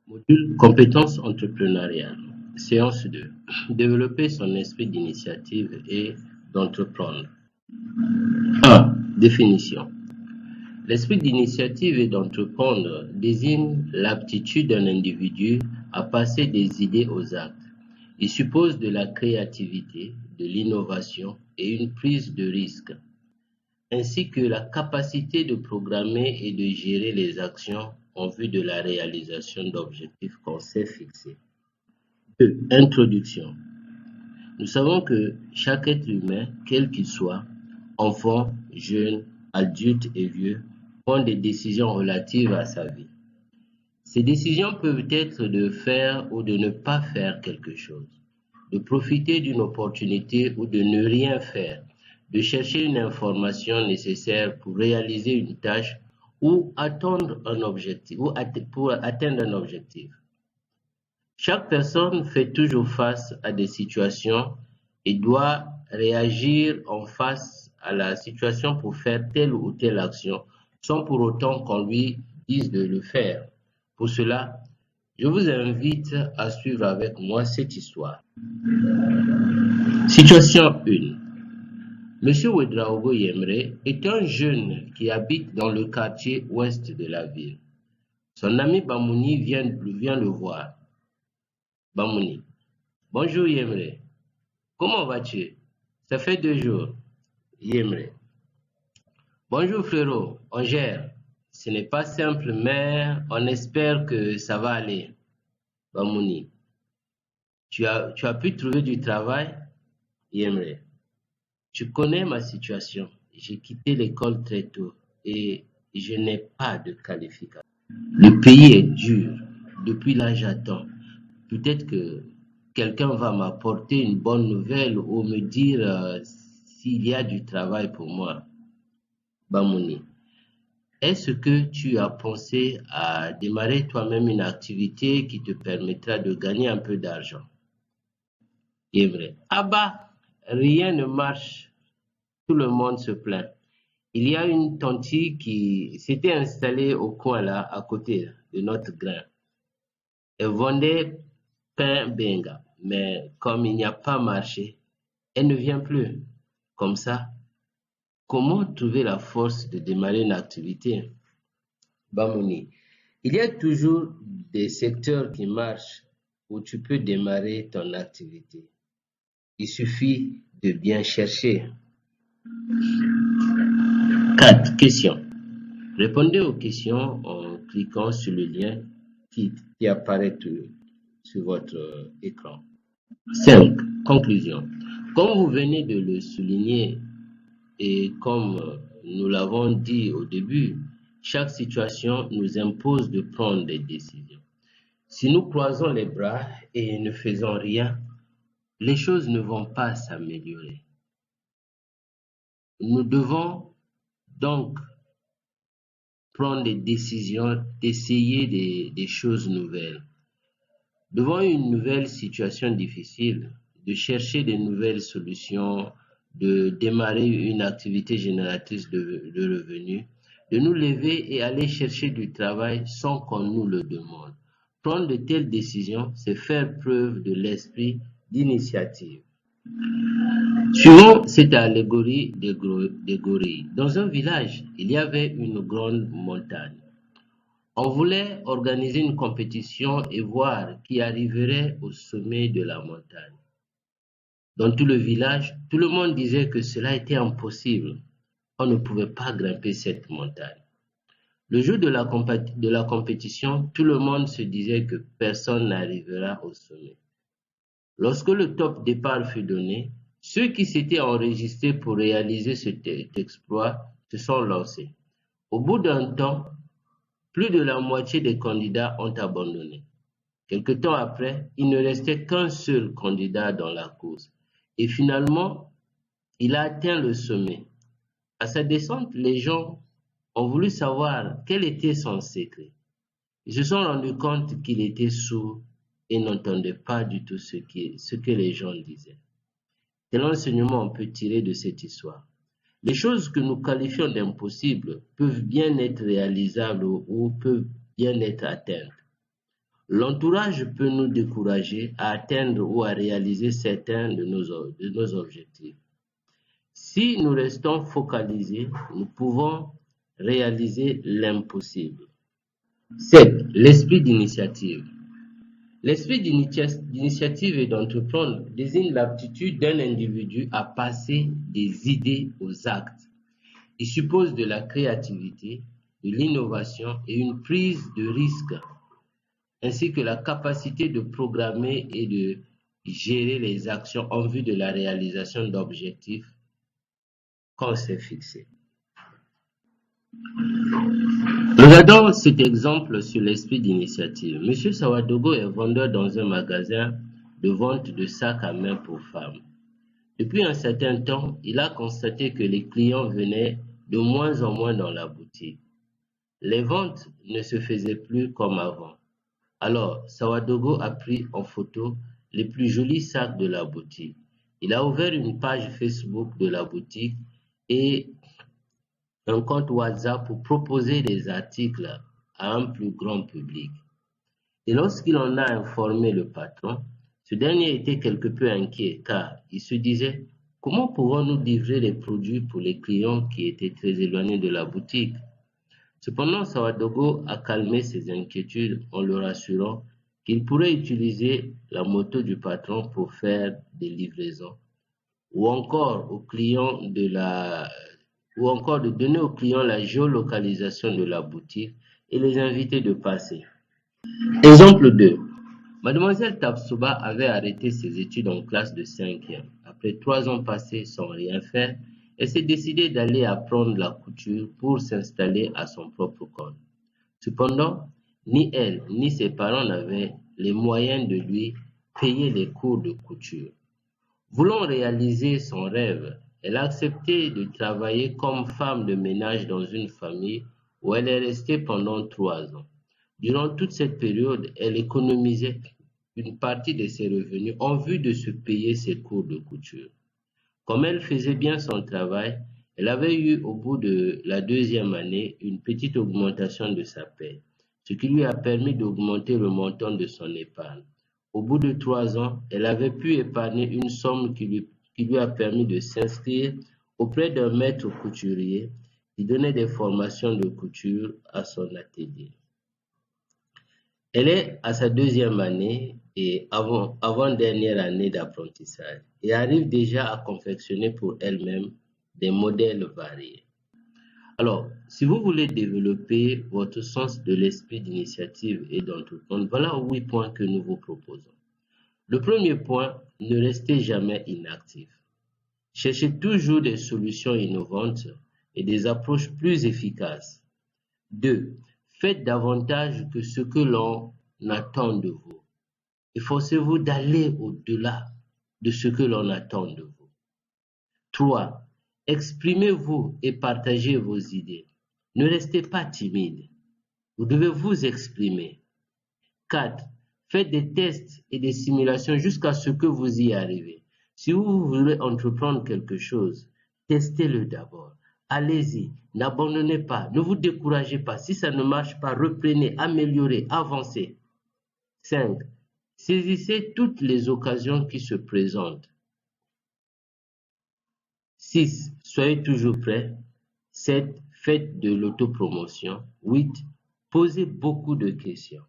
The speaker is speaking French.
Module compétences entrepreneuriales. Séance 2. Développer son esprit d'initiative et d'entreprendre. 1. Définition. L'esprit d'initiative et d'entreprendre désigne l'aptitude d'un individu à passer des idées aux actes. Il suppose de la créativité, de l'innovation et une prise de risque, ainsi que la capacité de programmer et de gérer les actions en vue de la réalisation d'objectifs qu'on s'est fixés. 2. Introduction. Nous savons que chaque être humain, quel qu'il soit, enfant, jeune, adulte et vieux, prend des décisions relatives à sa vie. Ces décisions peuvent être de faire ou de ne pas faire quelque chose, de profiter d'une opportunité ou de ne rien faire, de chercher une information nécessaire pour réaliser une tâche ou attendre un objectif, pour atteindre un objectif. Chaque personne fait toujours face à des situations et doit réagir en face à la situation pour faire telle ou telle action, sans pour autant qu'on lui dise de le faire. Pour cela, je vous invite à suivre avec moi cette histoire. Situation 1. Monsieur Ouedraogo Yemre est un jeune qui habite dans le quartier ouest de la ville. Son ami Bamouni vient le voir. Bamouni. Bonjour Yemre. Comment vas-tu? Ça fait 2 jours. Yemre. Bonjour frérot, on gère. Ce n'est pas simple, mais on espère que ça va aller. Bamouni. Tu as pu trouver du travail? Yemre. Tu connais ma situation. J'ai quitté l'école très tôt et je n'ai pas de qualification. Le pays est dur. Depuis là, j'attends. Peut-être que quelqu'un va m'apporter une bonne nouvelle ou me dire s'il y a du travail pour moi. Bamouni. Est-ce que tu as pensé à démarrer toi-même une activité qui te permettra de gagner un peu d'argent? C'est vrai. Ah bah, rien ne marche. Tout le monde se plaint. Il y a une tantine qui s'était installée au coin là, à côté de notre grain. Elle vendait pain benga, mais comme il n'y a pas marché, elle ne vient plus. Comme ça, comment trouver la force de démarrer une activité? Bamouni, il y a toujours des secteurs qui marchent où tu peux démarrer ton activité. Il suffit de bien chercher. 4. Questions. Répondez aux questions en cliquant sur le lien qui apparaît sur votre écran. 5. Conclusion. Comme vous venez de le souligner et comme nous l'avons dit au début, chaque situation nous impose de prendre des décisions. Si nous croisons les bras et ne faisons rien, les choses ne vont pas s'améliorer. Nous devons donc prendre des décisions, d'essayer des choses nouvelles. Devant une nouvelle situation difficile, de chercher des nouvelles solutions, de démarrer une activité génératrice de revenus, de nous lever et aller chercher du travail sans qu'on nous le demande. Prendre de telles décisions, c'est faire preuve de l'esprit d'initiative. Suivons cette allégorie des gorilles. Dans un village, il y avait une grande montagne. On voulait organiser une compétition et voir qui arriverait au sommet de la montagne. Dans tout le village, tout le monde disait que cela était impossible. On ne pouvait pas grimper cette montagne. Le jour de la compétition, tout le monde se disait que personne n'arrivera au sommet. Lorsque le top départ fut donné, ceux qui s'étaient enregistrés pour réaliser cet exploit se sont lancés. Au bout d'un temps, plus de la moitié des candidats ont abandonné. Quelque temps après, il ne restait qu'un seul candidat dans la course. Et finalement, il a atteint le sommet. À sa descente, les gens ont voulu savoir quel était son secret. Ils se sont rendus compte qu'il était sourd et n'entendait pas du tout ce que les gens disaient. Quel enseignement on peut tirer de cette histoire? Les choses que nous qualifions d'impossibles peuvent bien être réalisables ou peuvent bien être atteintes. L'entourage peut nous décourager à atteindre ou à réaliser certains de nos objectifs. Si nous restons focalisés, nous pouvons réaliser l'impossible. 7. L'esprit d'initiative. L'esprit d'initiative et d'entreprendre désigne l'aptitude d'un individu à passer des idées aux actes. Il suppose de la créativité, de l'innovation et une prise de risque, ainsi que la capacité de programmer et de gérer les actions en vue de la réalisation d'objectifs qu'on s'est fixés. Regardons cet exemple sur l'esprit d'initiative. Monsieur Sawadogo est vendeur dans un magasin de vente de sacs à main pour femmes. Depuis un certain temps, il a constaté que les clients venaient de moins en moins dans la boutique. Les ventes ne se faisaient plus comme avant. Alors, Sawadogo a pris en photo les plus jolis sacs de la boutique. Il a ouvert une page Facebook de la boutique et un compte WhatsApp pour proposer des articles à un plus grand public. Et lorsqu'il en a informé le patron, ce dernier était quelque peu inquiet car il se disait comment pouvons-nous livrer les produits pour les clients qui étaient très éloignés de la boutique. Cependant, Sawadogo a calmé ses inquiétudes en le rassurant qu'il pourrait utiliser la moto du patron pour faire des livraisons ou encore de donner aux clients la géolocalisation de la boutique et les inviter de passer. Exemple 2. Mademoiselle Tapsuba avait arrêté ses études en classe de 5e. Après 3 ans passés sans rien faire, elle s'est décidée d'aller apprendre la couture pour s'installer à son propre compte. Cependant, ni elle ni ses parents n'avaient les moyens de lui payer les cours de couture. Voulant réaliser son rêve, elle a accepté de travailler comme femme de ménage dans une famille où elle est restée pendant 3 ans. Durant toute cette période, elle économisait une partie de ses revenus en vue de se payer ses cours de couture. Comme elle faisait bien son travail, elle avait eu au bout de la 2e année une petite augmentation de sa paie, ce qui lui a permis d'augmenter le montant de son épargne. Au bout de 3 ans, elle avait pu épargner une somme qui lui a permis de s'inscrire auprès d'un maître couturier qui donnait des formations de couture à son atelier. Elle est à sa 2e année et avant-dernière année d'apprentissage et arrive déjà à confectionner pour elle-même des modèles variés. Alors, si vous voulez développer votre sens de l'esprit d'initiative et d'entreprendre, voilà 8 points que nous vous proposons. Le premier point, ne restez jamais inactif. Cherchez toujours des solutions innovantes et des approches plus efficaces. 2. Faites davantage que ce que l'on attend de vous. Efforcez-vous d'aller au-delà de ce que l'on attend de vous. 3. Exprimez-vous et partagez vos idées. Ne restez pas timide. Vous devez vous exprimer. 4. Faites des tests et des simulations jusqu'à ce que vous y arrivez. Si vous voulez entreprendre quelque chose, testez-le d'abord. Allez-y, n'abandonnez pas, ne vous découragez pas. Si ça ne marche pas, reprenez, améliorez, avancez. 5. Saisissez toutes les occasions qui se présentent. 6. Soyez toujours prêts. 7. Faites de l'autopromotion. 8. Posez beaucoup de questions.